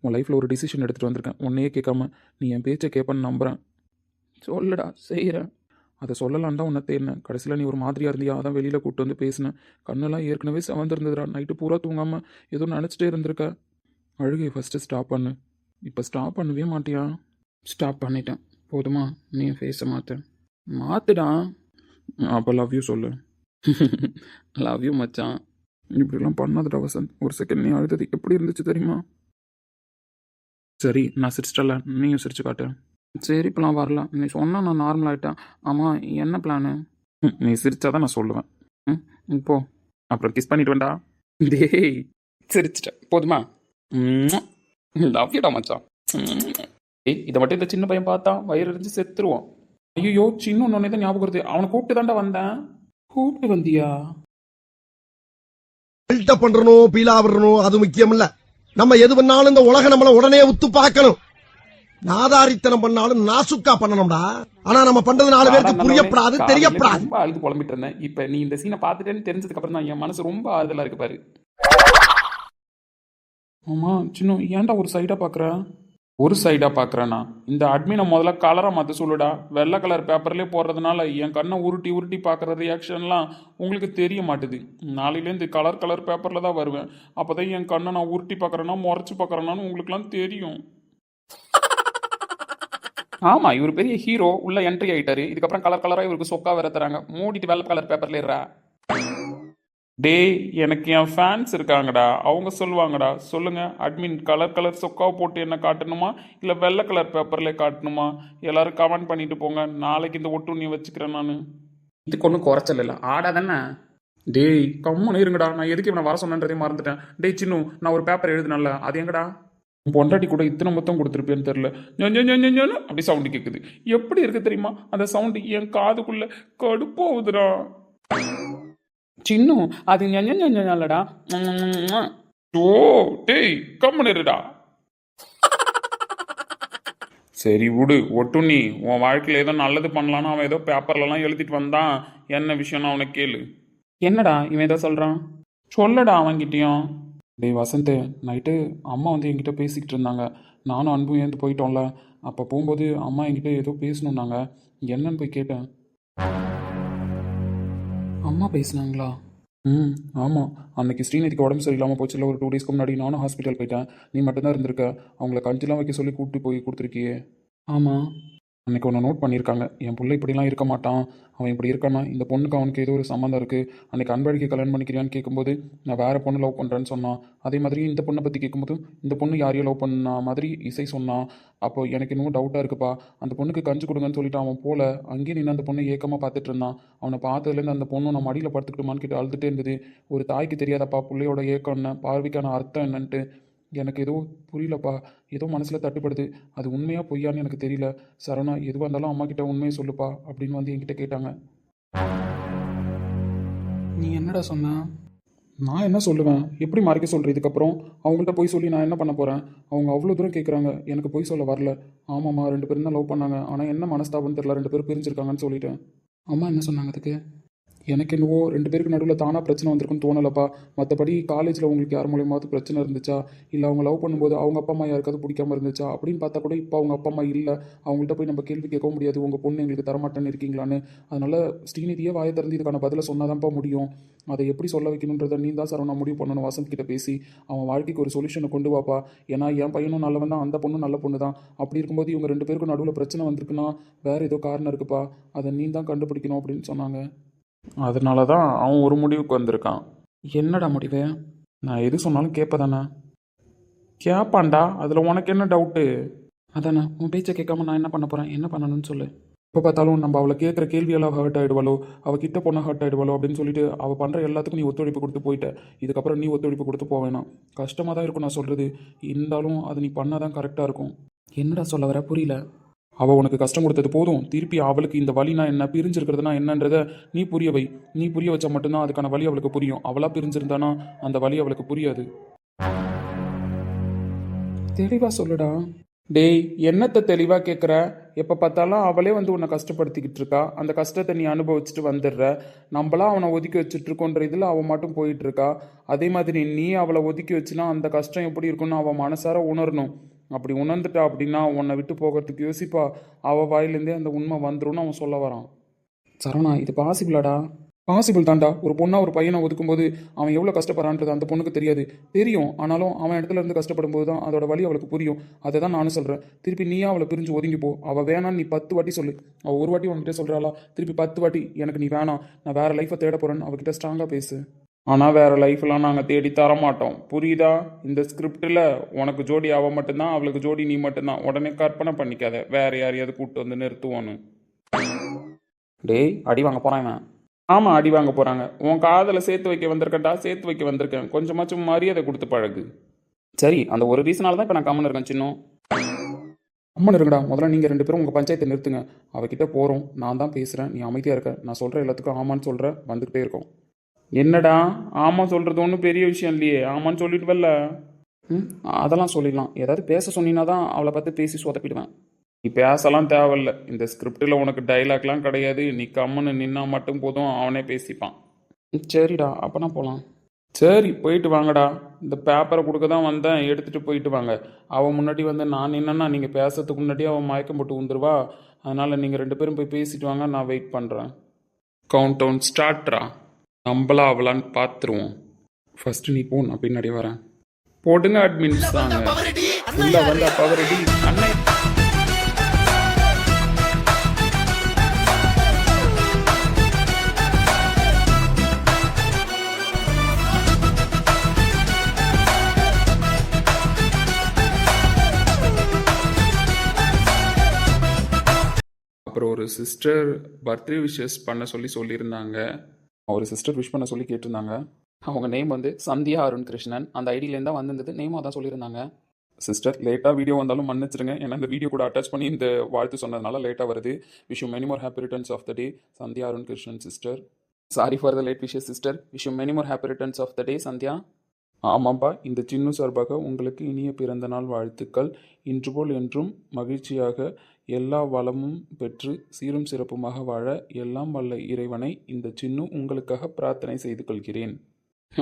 உன் லைஃப்பில் ஒரு டிசிஷன் எடுத்துகிட்டு வந்திருக்கேன், உன்னையே கேட்காம. நீ என் பேச்சை கேட்பேன்னு நம்புகிறேன். சொல்லுடா, செய்கிறேன். அதை சொல்லலான் தான் உன்னை தேடினேன். கடைசியில் நீ ஒரு மாதிரியாக இருந்தியா, அதான் வெளியில் கூப்பிட்டு வந்து பேசினேன். கண்ணெல்லாம் ஏற்கனவே செவந்திருந்ததுடா. நைட்டு பூரா தூங்காமல் ஏதோ நினச்சிட்டே இருந்திருக்க. அழுகையை ஃபஸ்ட்டு ஸ்டாப் பண்ணு. இப்போ ஸ்டாப் பண்ணவே மாட்டியா? ஸ்டாப் பண்ணிட்டேன். போதுமா? நீ ஃபேஸை மாற்றுடா. அப்போ லவ் யூ சொல்லு. லவ் யூ மச்சான். இப்படிலாம் பண்ணாதடா வசந்த். ஒரு செகண்ட் நீ அழுதது எப்படி இருந்துச்சு தெரியுமா? சரி, நான் சிரிச்சிட்டல, நீயும் சிரிச்சு காட்டு. சரி, இப்போலாம் வரல. நீ சொன்னா நான் நார்மல் ஆகிட்டேன். ஆமாம், என்ன பிளானு? நீ சிரிச்சாதான் நான் சொல்லுவேன். இப்போ அப்புறம் கிஸ் பண்ணிட்டு வேண்டா. டேய், சிரிச்சிட்டேன். போதுமா? லவ் யூடா மச்சான். ஏய், இதை மட்டும் இந்த சின்ன பையன் பார்த்தா வயிறு எரிஞ்சு செத்துருவான். ஐயோ, சின்ன ஒன்னே தான் ஞாபகம் வருது. அவனை கூப்பிட்டு தாண்டா வந்தேன். கூப்பிட்டு வந்தியா? பில்டப் பண்றணும், பீலா விடணும், அது முக்கியம் இல்ல. நம்ம எது பண்ணாலும் இந்த உலக நம்மள உடனே உத்து பார்க்கணும். நாதாரித்தனம் பண்ணாலும் நாசுக்கா பண்ணணும்டா. ஆனா நம்ம பண்றது 4 பேருக்கு புரியப்படாது, தெரியப்படாது. ரொம்ப அழுது புலம்பிட்டு இருந்தேன். இப்ப நீ இந்த சீனை பார்த்துட்டேன்னு தெரிஞ்சதுக்கு அப்புறம் தான் என் மனசு ரொம்ப ஆறுதலா இருக்கு பாரு. ஆமா சின்ன, ஏன்டா ஒரு சைடா பாக்குற? ஒரு சைடா பாக்குறேன்னா இந்த அட்மினை முதல்ல கலரை மாற்ற சொல்லுடா. வெள்ளை கலர் பேப்பர்லேயே போடுறதுனால என் கண்ணை உருட்டி உருட்டி பார்க்குற ரியாக்ஷன்லாம் உங்களுக்கு தெரிய மாட்டுது. நாளையிலேருந்து கலர் பேப்பரில் தான் வருவேன். அப்போ தான் என் கண்ணை நான் உருட்டி பார்க்குறேன்னா முறைச்சி பார்க்குறேன்னான்னு உங்களுக்குலாம் தெரியும். ஆமாம், இவர் பெரிய ஹீரோ உள்ள என்ட்ரி ஆகிட்டாரு. இதுக்கப்புறம் கலராக இவருக்கு சொக்கா வேற தராங்க. மூடிட்டு வெள்ளை கலர் பேப்பர்ல ஏறா. டேய், எனக்கு என் ஃபேன்ஸ் இருக்காங்கடா, அவங்க சொல்லுவாங்கடா. சொல்லுங்க, அட்மின் கலர் சொக்காவை போட்டு என்ன காட்டணுமா, இல்லை வெள்ளை கலர் பேப்பர்ல காட்டணுமா? எல்லாரும் கமெண்ட் பண்ணிட்டு போங்க. நாளைக்கு இந்த ஒட்டுண்ணியை வச்சுக்கிறேன் நான். இதுக்கு ஒன்றும் குறைச்சல் இல்லை, ஆடா தானே. டேய், கம்முன்னு இருங்கடா. நான் எதுக்கு இவனை வர சொன்னேன்றதே மறந்துட்டேன். டேய் சின்னு, நான் ஒரு பேப்பர் எழுதுனல, அது எங்கடா? பொண்டாட்டி கூட இத்தனை மொத்தம் கொடுத்துருப்பேன்னு தெரில. அப்படி சவுண்டு கேட்குது. எப்படி இருக்கு தெரியுமா அந்த சவுண்டு? என் காதுக்குள்ள கடுப்பாகுதுடா. சின்னும் அது ஞல்லடா. ஓ டேய், கம்முனுடா. சரி விடு ஒட்டுண்ணி. உன் வாழ்க்கையில் ஏதோ நல்லது பண்ணலான்னு அவன் ஏதோ பேப்பர்லலாம் எழுதிட்டு வந்தான். என்ன விஷயம்னு அவனை கேளு. என்னடா இவன் ஏதோ சொல்கிறான்? சொல்லடா அவன்கிட்டயும். டேய் வசந்த், நைட்டு அம்மா வந்து என்கிட்ட பேசிக்கிட்டு இருந்தாங்க. நானும் அன்பும் ஏந்து போயிட்டோம்ல. அப்போ போகும்போது அம்மா என்கிட்ட ஏதோ பேசணுன்னாங்க. என்னன்னு போய் கேட்டேன். அம்மா பேசுனாங்களா? ஆமாம். அன்னைக்கு ஸ்ரீநிதிக்கு உடம்பு சரியில்லாமல் போச்சுல, ஒரு 2 டேஸ்க்கு முன்னாடி நானும் ஹாஸ்பிட்டல் போயிட்டேன். நீ மட்டும்தான் இருந்திருக்க. அவங்கள கஞ்சிலாம் வைக்க சொல்லி கூப்பிட்டு போய் கொடுத்துருக்கியே. ஆமாம். அன்றைக்கி ஒன்று நோட் பண்ணியிருக்காங்க. என் பிள்ளை இப்படிலாம் இருக்க மாட்டான், அவன் இப்படி இருக்கானா, இந்த பொண்ணுக்கு அவனுக்கு ஏதோ ஒரு சம்மந்தம் இருக்குது. அன்றைக்கி அன்பழகி கல்யாணம் பண்ணிக்கிறியான்னு கேட்கும்போது நான் வேறு பொண்ணு லவ் பண்ணுறேன்னு சொன்னான். அதே மாதிரி இந்த பொண்ணை பற்றி கேட்கும்போது இந்த பொண்ணு யாரையும் லவ் பண்ண மாதிரி இசை சொன்னான். அப்போ எனக்கு இன்னும் டவுட்டாக இருக்குப்பா. அந்த பொண்ணுக்கு கஞ்சி கொடுங்கன்னு சொல்லிட்டு அவன் போல அங்கேயே நின்று அந்த பொண்ணை ஏக்கமாக பார்த்துட்டு இருந்தான். அவனை பார்த்ததுலேருந்து அந்த பொண்ணு நான் மடியில் படுத்துக்கிட்டுமான்னு கேட்டு அழுதுகிட்டே இருந்தது. ஒரு தாய்க்கு தெரியாதப்பா பிள்ளையோட ஏக்கம் என்ன, பார்வைக்கான அர்த்தம் என்னன்ட்டு. எனக்கு ஏதோ புரியலப்பா, ஏதோ மனசில் தட்டுப்படுது. அது உண்மையாக பொய்யான்னு எனக்கு தெரியல. சரவணா, எதுவாக இருந்தாலும் அம்மா கிட்ட உண்மையை சொல்லுப்பா அப்படின்னு வந்து என்கிட்ட கேட்டாங்க. நீ என்னடா சொன்ன? நான் என்ன சொல்லுவேன்? எப்படி மறைக்க சொல்கிறேன்? இதுக்கப்புறம் அவங்கள்ட்ட போய் சொல்லி நான் என்ன பண்ண போகிறேன்? அவங்க அவ்வளோ தூரம் கேட்குறாங்க, எனக்கு போய் சொல்ல வரல. ஆமாம்மா, 2 பேரும் தான் லவ் பண்ணாங்க. ஆனால் என்ன மனஸ்தாபம்னு தெரியல, 2 பேரும் பிரிஞ்சிருக்காங்கன்னு சொல்லிட்டேன். அம்மா என்ன சொன்னாங்க அதுக்கு? எனக்கு என்னவோ 2 பேருக்கு நடுவில் தானாக பிரச்சனை வந்திருக்குன்னு தோணலப்பா. மற்றபடி காலேஜில் உங்களுக்கு யார் மூலியமாவது பிரச்சனை இருந்துச்சா, இல்லை அவங்க லவ் பண்ணும்போது அவங்க அப்பா அம்மா யாருக்காவது பிடிக்காம இருந்துச்சா அப்படின்னு பார்த்தா கூட இப்போ அவங்க அப்பா அம்மா இல்லை. அவங்கள்ட்ட போய் நம்ம கேள்வி கேட்கவும் முடியாது, உங்கள் பொண்ணு எங்களுக்கு தரமாட்டேன்னு இருக்கீங்களான்னு. அதனால் ஸ்ரீநிதியே வாயை திறந்து இதுக்கான பதிலை சொன்னாதான்ப்பா முடியும். அதை எப்படி சொல்ல வைக்கணுன்றதை நீ தான் சரவணா முடிவு பண்ணணும். வசந்த் கிட்ட பேசி அவன் வாழ்க்கைக்கு ஒரு சொல்யூஷனை கொண்டு வாப்பா. ஏன்னா என் பையனும் நல்லவன் தான், அந்த பொண்ணும் நல்ல பொண்ணு தான். அப்படி இருக்கும்போது இவங்க 2 பேருக்கும் நடுவில் பிரச்சனை வந்திருக்குன்னா வேறு ஏதோ காரணம் இருக்குப்பா. அதை நீ தான் கண்டுபிடிக்கணும் அப்படின்னு சொன்னாங்க. அதனால தான் அவன் ஒரு முடிவுக்கு வந்திருக்கான். என்னடா முடிவு? நான் எது சொன்னாலும் கேட்பதானே? கேட்பான்டா, அதில் உனக்கு என்ன டவுட்டு? அதானே, உன் பேச்சை கேட்காம நான் என்ன பண்ண போகிறேன்? என்ன பண்ணணும்னு சொல்லு. இப்போ பார்த்தாலும் நம்ம அவளை கேட்குற கேள்வியெல்லாம் ஹர்ட் ஆகிடுவாளோ, அவள் கிட்ட போனால் ஹர்ட் ஆகிடுவாளோ அப்படின்னு சொல்லிட்டு அவள் பண்ணுற எல்லாத்துக்கும் நீ ஒத்துழைப்பு கொடுத்து போயிட்ட. இதுக்கப்புறம் நீ ஒத்துழைப்பு கொடுத்து போக வேணாம். கஷ்டமாக தான் இருக்கும் நான் சொல்கிறது, இருந்தாலும் அது நீ பண்ணால் தான் கரெக்டாக இருக்கும். என்னடா சொல்ல வர? புரியல. அவள் உனக்கு கஷ்டம் கொடுத்தது போதும். திருப்பி அவளுக்கு இந்த வலினா என்ன, பிரிஞ்சிருக்கிறதுனா என்னன்றதை நீ புரிய வை. நீ புரிய வச்சா மட்டும்தான் அதுக்கான வலி அவளுக்கு புரியும். அவளாக பிரிஞ்சிருந்தானா அந்த வலி அவளுக்கு புரியாது. தெளிவாக சொல்லுடா. டேய், என்னத்தை தெளிவாக கேட்குற? எப்போ பார்த்தாலும் அவளே வந்து உன்னை கஷ்டப்படுத்திக்கிட்டு இருக்கா. அந்த கஷ்டத்தை நீ அனுபவிச்சுட்டு வந்துடுற. நம்மளாம் அவனை ஒதுக்கி வச்சுட்டு இருக்கோன்ற இதில் அவன் மட்டும் போயிட்டு இருக்கா. அதே மாதிரி நீ அவளை ஒதுக்கி வச்சுனா அந்த கஷ்டம் எப்படி இருக்குன்னு அவன் மனசார உணரணும். அப்படி உணர்ந்துட்டா அப்படின்னா உன்னை விட்டு போகிறதுக்கு யோசிப்பா. அவள் வாயிலேருந்தே அந்த உண்மை வந்துரும்னு அவன் சொல்ல வரான். சரவணா இது பாசிபிளாடா? பாசிபிள் தான்டா. ஒரு பொண்ணா ஒரு பையனை ஒதுக்கும்போது அவன் எவ்வளோ கஷ்டப்படுறான்றது அந்த பொண்ணுக்கு தெரியாது. தெரியும், ஆனாலும் அவன் இடத்துல இருந்து கஷ்டப்படும் போது தான் அதோட வலி அவளுக்கு புரியும். அதை தான் நானும் சொல்கிறேன். திருப்பி நீயா அவளை பிரிஞ்சு ஒதுங்கி போ. அவள் வேணான்னு நீ 10 வாட்டி சொல்லு. அவள் ஒரு வாட்டி உங்ககிட்ட சொல்கிறாளா? திருப்பி 10 வாட்டி எனக்கு நீ வேணாம், நான் வேற லைஃப்பை தேட போகிறேன்னு அவகிட்ட ஸ்ட்ராங்காக பேசு. ஆனால் வேற லைஃப்லாம் நாங்கள் தேடி தர மாட்டோம், புரியுதா? இந்த ஸ்கிரிப்டில் உனக்கு ஜோடி அவள் மட்டும்தான், அவளுக்கு ஜோடி நீ மட்டும்தான். உடனே கற்பனை பண்ணிக்காத வேற யாரையாவது கூப்பிட்டு வந்து நிறுத்துவோன்னு. டேய், அடி வாங்க போகிறான் இவன். ஆமாம், அடி வாங்க போகிறாங்க. உன் காதலை சேர்த்து வைக்க வந்திருக்கேன்டா, சேர்த்து வைக்க வந்திருக்கேன். கொஞ்சமாச்சும் மரியாதை கொடுத்து பழகு. சரி, அந்த ஒரு ரீசனால தான் இப்போ நான் கம்மன் இருக்கேன். சின்ன கம்மன் இருக்குடா. முதல்ல நீங்கள் 2 பேரும் உங்கள் பஞ்சாயத்தை நிறுத்துங்க. அவகிட்ட போகிறோம், நான் தான் பேசுகிறேன், நீ அமைதியாக இருக்க. நான் சொல்கிற எல்லாத்துக்கும் ஆமான்னு சொல்கிறேன், வந்துக்கிட்டே இருக்கோம். என்னடா ஆமாம் சொல்கிறது ஒன்றும் பெரிய விஷயம் இல்லையே, ஆமான்னு சொல்லிட்டு வரல. அதெல்லாம் சொல்லிடலாம். ஏதாவது பேச சொன்னீங்கன்னா தான் அவளை பார்த்து பேசி சொதப்பிடுவேன். நீ பேசலாம் தேவையில்ல. இந்த ஸ்கிரிப்டில் உனக்கு டைலாக்லாம் கிடையாது. நீ கம்முன்னு நின்னா மட்டும் போதும், அவனே பேசிப்பான். சரிடா, அப்போனா போகலாம். சரி, போயிட்டு வாங்கடா. இந்த பேப்பரை கொடுக்க தான் வந்தேன், எடுத்துகிட்டு போயிட்டு வாங்க. அவன் முன்னாடி வந்து நான் என்னன்னா நீங்கள் பேசுறதுக்கு முன்னாடியே அவன் மயக்கம் போட்டு வந்துருவா. அதனால் நீங்கள் 2 பேரும் போய் பேசிட்டு வாங்க, நான் வெயிட் பண்ணுறேன். கவுண்ட் டவுன் ஸ்டார்ட்ரா. நம்மளா அவளான்னு பார்த்துருவோம். ஃபஸ்ட்டு நீ போ, நான் பின்னாடி வரேன். போடுங்க அட்மின்ஸ் தாங்க. உள்ள வந்து பவரடி அண்ணே. அப்புறம் ஒரு சிஸ்டர் பர்த்டே விஷஸ் பண்ண சொல்லியிருந்தாங்க. ஒரு சிஸ்டர் விஷ் பண்ண சொல்லி கேட்டிருந்தாங்க. அவங்க நேம் வந்து சந்தியா அருண் கிருஷ்ணன். அந்த ஐடியிலேருந்து தான் வந்திருந்தது. நேமும் அதான் சொல்லியிருந்தாங்க. சிஸ்டர், லேட்டாக வீடியோ வந்தாலும் மன்னிச்சிருங்க. ஏன்னா இந்த வீடியோ கூட அட்டாச் பண்ணி இந்த வாழ்த்து சொன்னதுனால லேட்டாக வருது. Wish you many more happy returns of the day Sandhya Arun Krishnan sister. Sorry for the late wishes sister. Wish you many more happy returns of the day Sandhya. ஆமாப்பா, இந்த சின்ன சார்பாக உங்களுக்கு இனிய பிறந்த நாள் வாழ்த்துக்கள். இன்று போல் என்றும் மகிழ்ச்சியாக எல்லா வளமும் பெற்று சீரும் சிறப்புமாக வாழ எல்லாம் வல்ல இறைவனை இந்த சின்ன உங்களுக்காக பிரார்த்தனை செய்து கொள்கிறேன்.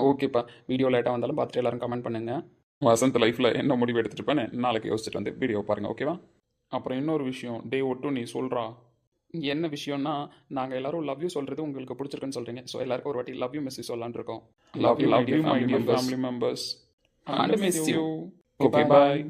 ஓகேப்பா, வீடியோ லேட்டாக வந்தாலும் பார்த்துட்டு எல்லாரும் கமெண்ட் பண்ணுங்கள். வசந்த் லைஃப்பில் என்ன முடிவு எடுத்துகிட்டு நாளைக்கு யோசிச்சுட்டு வந்து வீடியோ பாருங்கள், ஓகேவா? அப்புறம் இன்னொரு விஷயம், டே ஒட்டும் நீ சொல்கிறா. என்ன விஷயம்னா, நாங்கள் எல்லாரும் லவ் யூ சொல்கிறது உங்களுக்கு பிடிச்சிருக்குன்னு சொல்கிறீங்க. ஸோ எல்லாருக்கும் ஒரு வாட்டி லவ் யூ மெசேஜ் சொல்லலான்னு இருக்கோம். Love you my dear family members. And miss you. Okay, bye.